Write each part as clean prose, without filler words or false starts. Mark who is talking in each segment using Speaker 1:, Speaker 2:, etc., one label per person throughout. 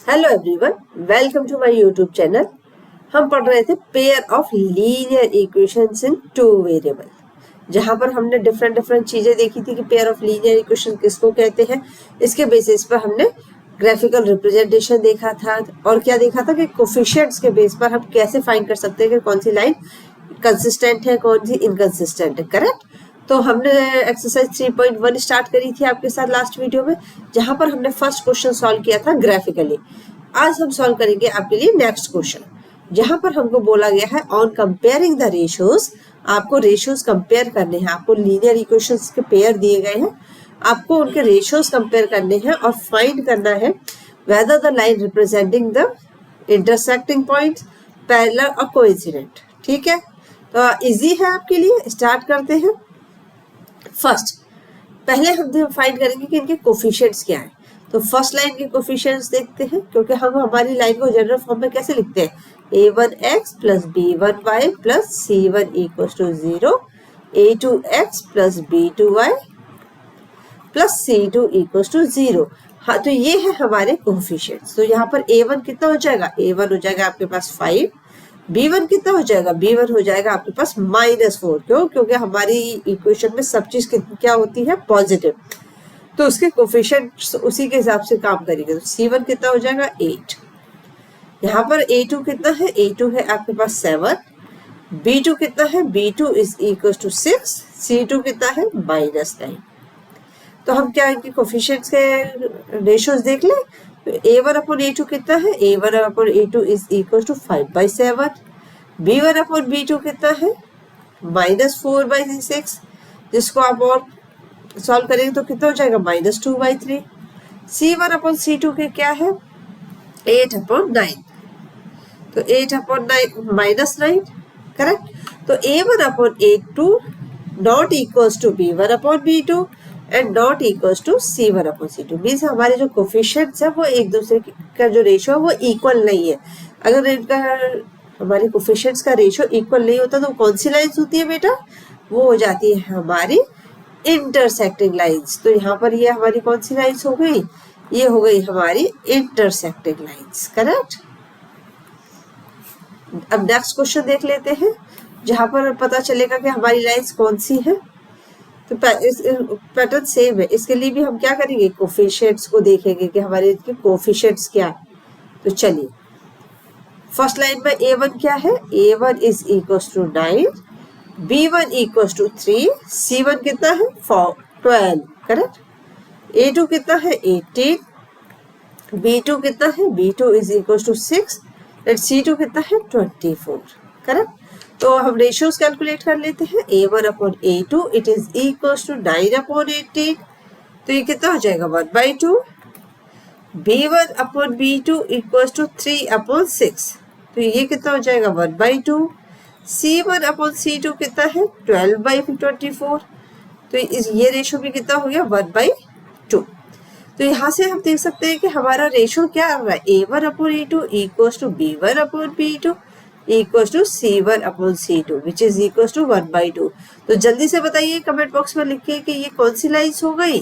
Speaker 1: Hello everyone, welcome to my YouTube channel. हम पढ़ रहे थे pair of linear equations in two variable, जहां पर हमने डिफरेंट चीजें देखी थी कि पेयर ऑफ लीनियर इक्वेशन किसको कहते हैं। इसके बेसिस पर हमने ग्राफिकल रिप्रेजेंटेशन देखा था और क्या देखा था कि कोफिशिएंट्स के बेस पर हम कैसे फाइंड कर सकते हैं कि कौन सी लाइन कंसिस्टेंट है, कौन सी इनकंसिस्टेंट है। करेक्ट। तो हमने एक्सरसाइज 3.1 स्टार्ट करी थी आपके साथ लास्ट वीडियो में, जहां पर हमने फर्स्ट क्वेश्चन सॉल्व किया था ग्राफिकली। आज हम सॉल्व करेंगे आपके लिए नेक्स्ट क्वेश्चन, जहां पर हमको बोला गया है ऑन कंपेयरिंग द रेशियोज। आपको रेशियोज कंपेयर करने हैं, आपको लीनियर इक्वेशंस के पेयर दिए गए हैं, आपको उनके रेशियोज कंपेयर करने हैं और फाइंड करना है whether the line representing the intersecting points parallel और कोइंसिडेंट। ठीक है, तो इजी है आपके लिए। स्टार्ट करते हैं। फर्स्ट पहले हम फाइंड करेंगे कि इनके कोफिशिएंट्स क्या है। तो फर्स्ट लाइन के कोफिशिएंट्स देखते हैं, क्योंकि हम हमारी लाइन को जनरल फॉर्म में कैसे लिखते हैं, a1x plus b1y plus c1 equal to 0, a2x plus b2y plus c2 equal to 0। हाँ, तो ये है हमारे कोफिशिएंट्स। तो यहाँ पर a1 कितना हो जाएगा, a1 हो जाएगा आपके पास 5, b1 कितना हो जाएगा, b1 हो जाएगा आपके पास -4। क्यों? क्योंकि हमारी इक्वेशन में सब चीज क्या होती है, पॉजिटिव, तो उसके कोफिशिएंट्स उसी के हिसाब से काम करेंगे। तो c1 कितना हो जाएगा 8। यहाँ पर a2 कितना है, a2 है आपके पास 7, b2 कितना है, b2 is equal to 6, c2 कितना है -9। तो हम क्या इनके कोफिशिएंट्स के रेशियोज देख लें। तो a1 अपॉन a2 कितना है, a1 upon a2 is equal to 5/7, b1 upon b2 कितना है -4/6, जिसको आप और सॉल्व करेंगे तो कितना हो जाएगा -2/3। c1 अपॉन c2 के क्या है 8/9, तो 8/9 -9। करेक्ट। तो a1 upon a2 not equals to b1 upon b2 and not equals to c1 upon c2। Means हमारे जो कोफिशिएंट्स है वो एक दूसरे का जो रेशियो है वो इक्वल नहीं है। अगर इनका हमारे कोफिशिएंट्स का रेशियो इक्वल नहीं होता तो कौन सी लाइन्स होती है बेटा, वो हो जाती है हमारी इंटरसेक्टिंग लाइन्स। तो यहाँ पर ये हमारी कौन सी लाइन्स हो गई, ये हो गई हमारी इंटरसेक्टिंग लाइन्स। करेक्ट। अब नेक्स्ट क्वेश्चन देख लेते हैं, जहां पर पता चलेगा कि हमारी लाइन्स कौन सी है। तो पैटर्न सेम है, इसके लिए भी हम क्या करेंगे, कोफिशिएंट्स को देखेंगे कि हमारे इनके कोफिशिएंट्स क्या है। तो चलिए, फर्स्ट लाइन में a1 क्या है, a1 is equal to 9, b1 equal to 3, c1 कितना है 12। करेक्ट। a2 कितना है 18, b2 कितना है, b2 is equal to 6 and c2 कितना है 24। करेक्ट। तो हम रेशियोज कैलकुलेट कर लेते हैं। a1 upon a2 it is equal to 9 upon 18, तो ये कितना हो जाएगा 1/2। b1 upon b2 equal to 3 upon 6, तो ये कितना हो जाएगा 1/2। c1 अपॉन c2 कितना है 12/24, तो ये रेशियो भी कितना हो गया 1/2। तो यहाँ से हम देख सकते हैं कि हमारा रेशियो क्या आ रहा है, a1 upon a2 equal to b1 upon b2 equal to c1 upon c2 which is equal to 1/2। तो जल्दी से बताइए कमेंट बॉक्स में लिखिए कि ये कौन सी लाइन्स हो गई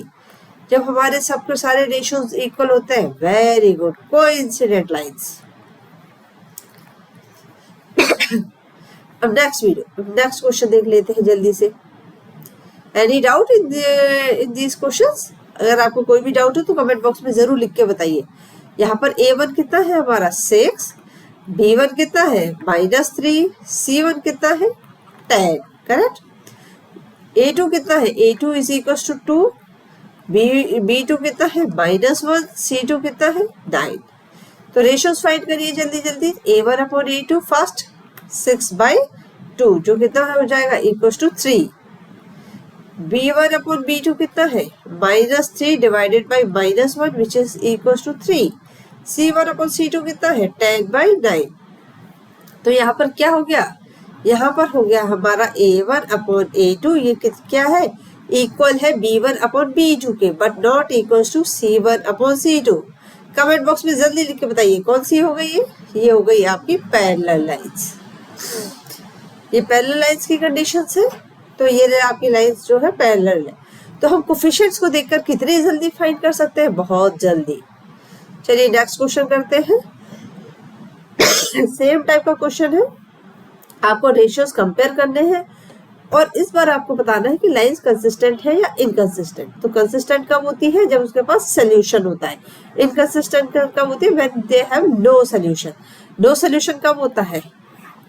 Speaker 1: जब हमारे सबके सारे रेशियोज इक्वल होते हैं। Very good, coincident lines. अब नेक्स्ट क्वेश्चन देख लेते हैं जल्दी से। Any doubt in these questions? अगर आपको कोई भी डाउट हो तो कमेंट बॉक्स में जरूर लिख के बताइए। यहाँ पर a1 कितना है हमारा 6, b1 कितना है -3, c1 कितना है 10। करेक्ट। a2 कितना है, a2 is equal to 2, b2 कितना है -1, c2 कितना है 9। तो रेशियोज फाइंड करिए जल्दी जल्दी। a1 अपॉन a2 फर्स्ट 6/2, जो कितना हो जाएगा equal to 3। b1 upon b2 कितना है -3 divided by -1 which is equal to 3। c1 upon c2 कितना है 10/9। तो यहाँ पर क्या हो गया, यहाँ पर हो गया हमारा a1 अपॉन a2 ये क्या है, इक्वल है b1 अपॉन b2 के, but not equal to c1 upon c2। Comment box में जल्दी लिख के बताइए कौन सी हो गई है, ये हो गई आपकी पैरेलल लाइंस। ये पैरेलल लाइंस की कंडीशंस है। तो ये आपकी लाइंस जो है पैरेलल है। तो हम कोफिशिएंट्स को देखकर कितनी जल्दी फाइंड कर सकते हैं, बहुत जल्दी। चलिए नेक्स्ट क्वेश्चन करते हैं। सेम टाइप का क्वेश्चन है, आपको रेशियोज कंपेयर करने हैं और इस बार आपको बताना है कि लाइंस कंसिस्टेंट है या इनकंसिस्टेंट। तो कंसिस्टेंट कब होती है? जब उसके पास सोल्यूशन होता है। इनकंसिस्टेंट कब होती है? When they have no solution. No solution कब होता है?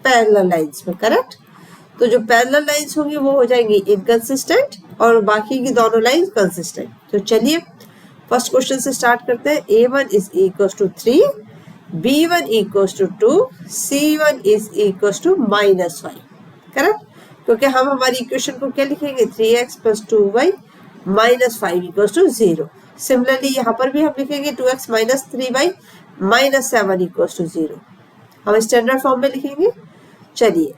Speaker 1: पैरेलल लाइंस में, करेक्ट। तो जो पैरेलल लाइंस होंगी वो हो जाएंगी इनकंसिस्टेंट और बाकी की दोनों लाइंस कंसिस्टेंट। तो चलिए फर्स्ट क्वेश्चन से स्टार्ट करते हैं। A1 is equal to 3, B1 equal to 2, C1 is equal to -5, correct. क्योंकि हम हमारी इक्वेशन को क्या लिखेंगे? 3x plus 2y minus 5 equal to 0। Similarly यहाँ पर भी हम लिखेंगे 2x minus 3y minus 7 equal to 0। हम स्टैंडर्ड फॉर्म में लिखेंगे। चलिए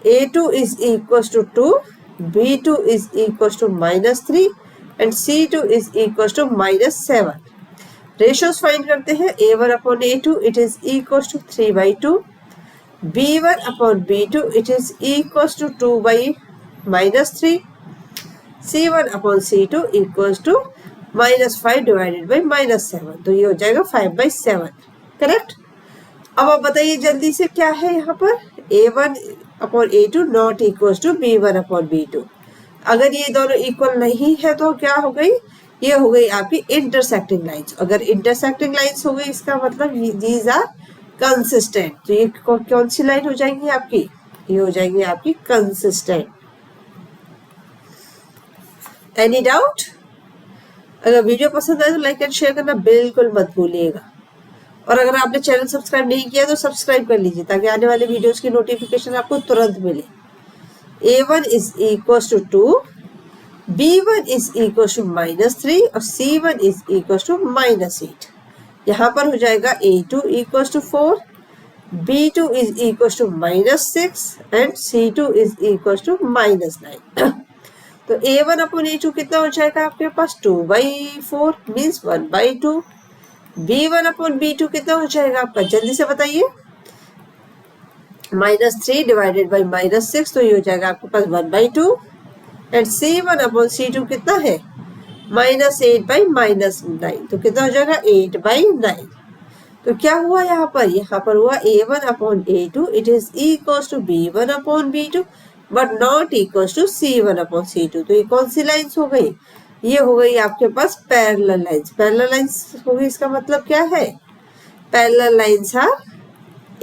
Speaker 1: A2 is equal to 2, B2 is equal to -3 and C2 is equal to -7। Ratios find करते हैं। A1 upon A2 it is equal to 3/2, B1 upon B2 it is equal to 2/-3, C1 upon C2 equal to -5 divided by -7। तो ये हो जाएगा 5/7, correct. अब आप बताइए जल्दी से क्या है यहाँ पर? A1 upon A2 not equal to B1 upon B2। अगर ये दोनों इक्वल नहीं है तो क्या हो गई? ये हो गई आपकी इंटरसेक्टिंग लाइंस। अगर इंटरसेक्टिंग लाइंस हो गई इसका मतलब दीज आर कंसिस्टेंट। तो ये कौन सी लाइन हो जाएंगी आपकी? ये हो जाएंगी आपकी कंसिस्टेंट। Any doubt? अगर वीडियो पसंद आए तो लाइक एंड शेयर करना बिल्कुल मत भूलिएगा। और अगर आपने चैनल सब्सक्राइब नहीं किया तो सब्सक्राइब कर लीजिए ताकि आने वाले वीडियोस की नोटिफिकेशन आपको तुरंत मिले। A1 is equal to 2, B1 is equal to -3 और C1 इज इक्वल टू -8। यहाँ पर हो जाएगा A2 equal to 4, B2 is equal to -6 and C2 is equal to -9। तो A1 अपॉन A2 कितना हो जाएगा आपके पास? 2/4 मीन्स 1/2। B1 अपॉन B2 कितना हो जाएगा आपका? जल्दी से बताइए। -3 डिवाइडेड बाई -6 तो ये हो जाएगा आपके पास 1/2 एंड C1 अपॉन C2 कितना है? -8/-9 तो कितना हो जाएगा? 8/9। तो क्या हुआ यहाँ पर? यहाँ पर हुआ A1 upon A2 it is equal to B1 upon B2 but not equal to C1 upon C2। तो ये कौन सी लाइंस हो गई? ये हो गई आपके पास पैरेलल लाइंस। पैरेलल लाइंस हो गई, इसका मतलब क्या है? Parallel lines are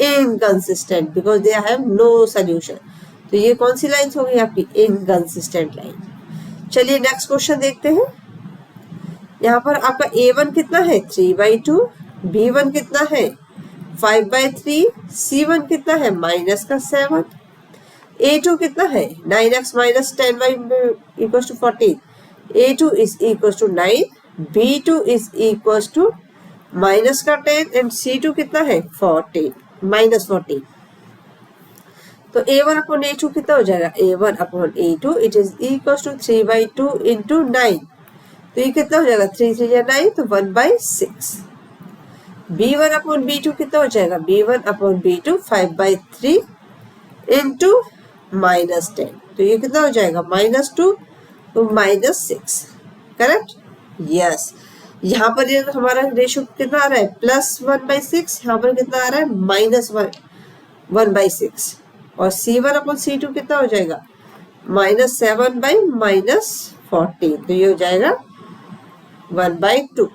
Speaker 1: inconsistent because they have no solution. तो ये कौन सी लाइंस हो गई आपकी? Inconsistent line. चलिए नेक्स्ट क्वेश्चन देखते हैं। यहाँ पर आपका A1 कितना है? 3/2, B1 कितना है? 5/3, C1 कितना है? -7, A2 कितना है? 9x minus 10y equal to 14। A2 is equal to 9, B2 is equal to -10 and C2 कितना है? 14 -14। तो A1 अपॉन A2 कितना हो जाएगा? A1 upon A2 it is equal to 3/2 into 9। तो ये कितना हो जाएगा? 3 या 9 तो 1/6। B1 अपॉन B2 कितना हो जाएगा? B1 अपॉन B2 5/3 इंटू -10 तो ये कितना हो जाएगा? -2 तो -6, करेक्ट। यस, यहाँ पर ये हमारा रेशियो कितना आ रहा है? +1/6। यहाँ पर कितना आ रहा है? -1/6 और C1 अपॉन C2 कितना हो जाएगा? -7/-14 तो ये हो जाएगा 1/2।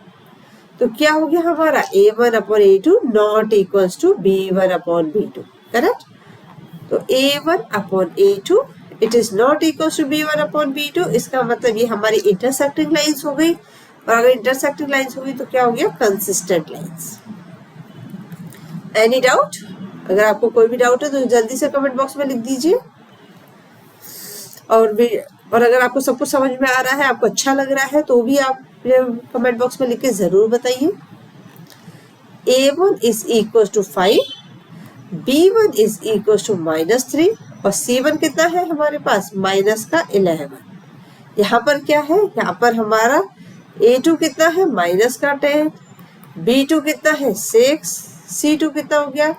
Speaker 1: तो क्या हो गया हमारा? A1 upon A2 not equals to B1 upon B2, correct. तो A1 upon A2 it is not equals to B1 upon B2। इसका मतलब ये हमारी इंटरसेक्टिंग लाइंस हो गई और अगर इंटरसेक्टिंग लाइंस हो गई तो क्या हो गया? Consistent lines. Any doubt? अगर आपको कोई भी डाउट है तो जल्दी से कमेंट बॉक्स में लिख दीजिए। और अगर आपको सब कुछ समझ में आ रहा है, आपको अच्छा लग रहा है तो भी आप कमेंट बॉक्स में लिख के जरूर बताइए। A1 is equal to 5, B1 is equal to -3 और C1 कितना है हमारे पास? -11। यहाँ पर क्या है? यहाँ पर हमारा A2 कितना है? -10, B2 कितना है? 6, C2 कितना हो गया?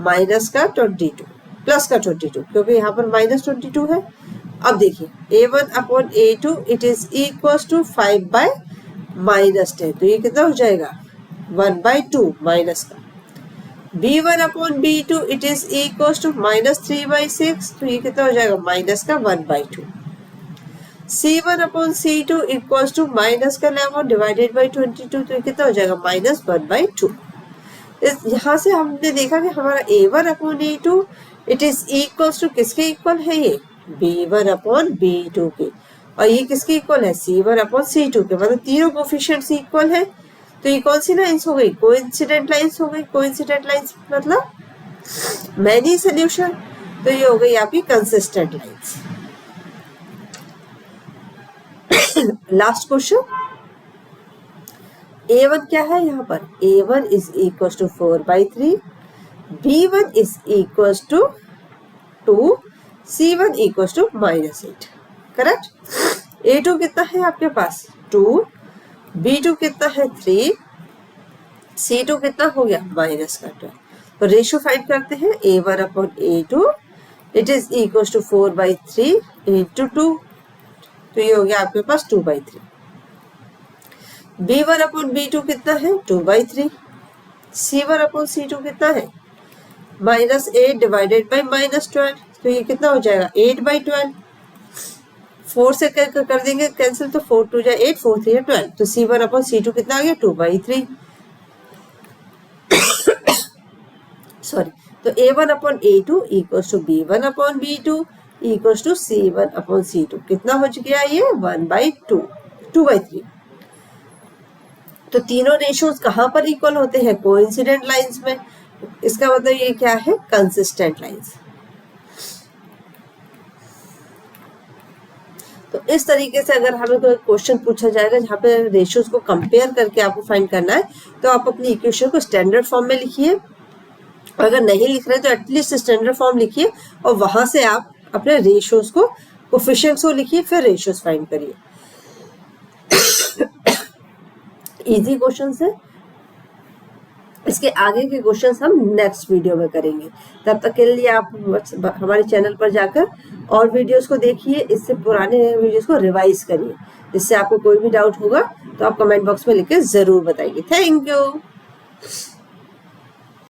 Speaker 1: -22 +22 क्योंकि यहाँ पर -22 है। अब देखिए A1 upon A2 it is equal to 5/-10 तो ये कितना हो जाएगा? 1/2 माइनस का, b1/b2 it is equal to -3/6, तो ये कितना हो जाएगा माइनस का 1/2। c1/c2 इक्वल टू माइनस का 11 डिवाइडेड बाई 22, तो ये कितना हो जाएगा -1/2। यहाँ से हमने देखा कि हमारा a1/a2 it is equal to किसके इक्वल है, ये b1/b2 के, और ये किसके इक्वल है c1/c2 के, मतलब तीनों कोफिशिएंट्स इक्वल है। तो ये कौन सी लाइंस हो गई, कोइंसिडेंट लाइंस हो गई। कोइंसिडेंट लाइंस मतलब मैनी सोल्यूशन, तो ये हो गई आपकी consistent lines. Last question, a1 क्या है यहाँ पर, a1 is equal to 4/3, b1 is equal to 2, c1 equal to -8, correct. a2 कितना है आपके पास 2, b2 कितना है 3, c2 कितना हो गया -12। तो रेशियो फाइंड करते हैं, a1/a2 it is equal to 4/3 into 2, तो ये हो गया आपके पास 2/3। b1/b2 कितना है 2/3, c1/c2 कितना है -8 डिवाइडेड बाई -12, तो ये कितना हो जाएगा 8/12। 4 से कर देंगे कैंसिल, तो 4 2 जा 8, 4 3 12, तो c1/c2 कितना आ गया 2/3। सॉरी, तो a1/a2 equal to b1/b2 equal to c1/c2 कितना हो गया ये 1/2, 2/3। तो तीनों रेशियोज कहाँ पर इक्वल होते हैं, कोइंसिडेंट लाइंस में। इसका मतलब ये क्या है, कंसिस्टेंट लाइंस। तो इस तरीके से अगर हमें कोई क्वेश्चन पूछा जाएगा जहाँ पे रेशियोज को कंपेयर करके आपको फाइंड करना है, तो आप अपनी इक्वेशन को स्टैंडर्ड फॉर्म में लिखिए, अगर नहीं लिख रहे तो एटलीस्ट स्टैंडर्ड फॉर्म लिखिए, और वहां से आप अपने रेशियोज को, कोफिशिएंट्स को लिखिए, फिर रेशियोज फाइंड करिए। इजी क्वेश्चन है। इसके आगे के क्वेश्चंस हम नेक्स्ट वीडियो में करेंगे। तब तक के लिए आप हमारे चैनल पर जाकर और वीडियोस को देखिए, इससे पुराने वीडियोस को रिवाइज करिए। इससे आपको कोई भी डाउट होगा तो आप कमेंट बॉक्स में लिख के जरूर बताइए। Thank you.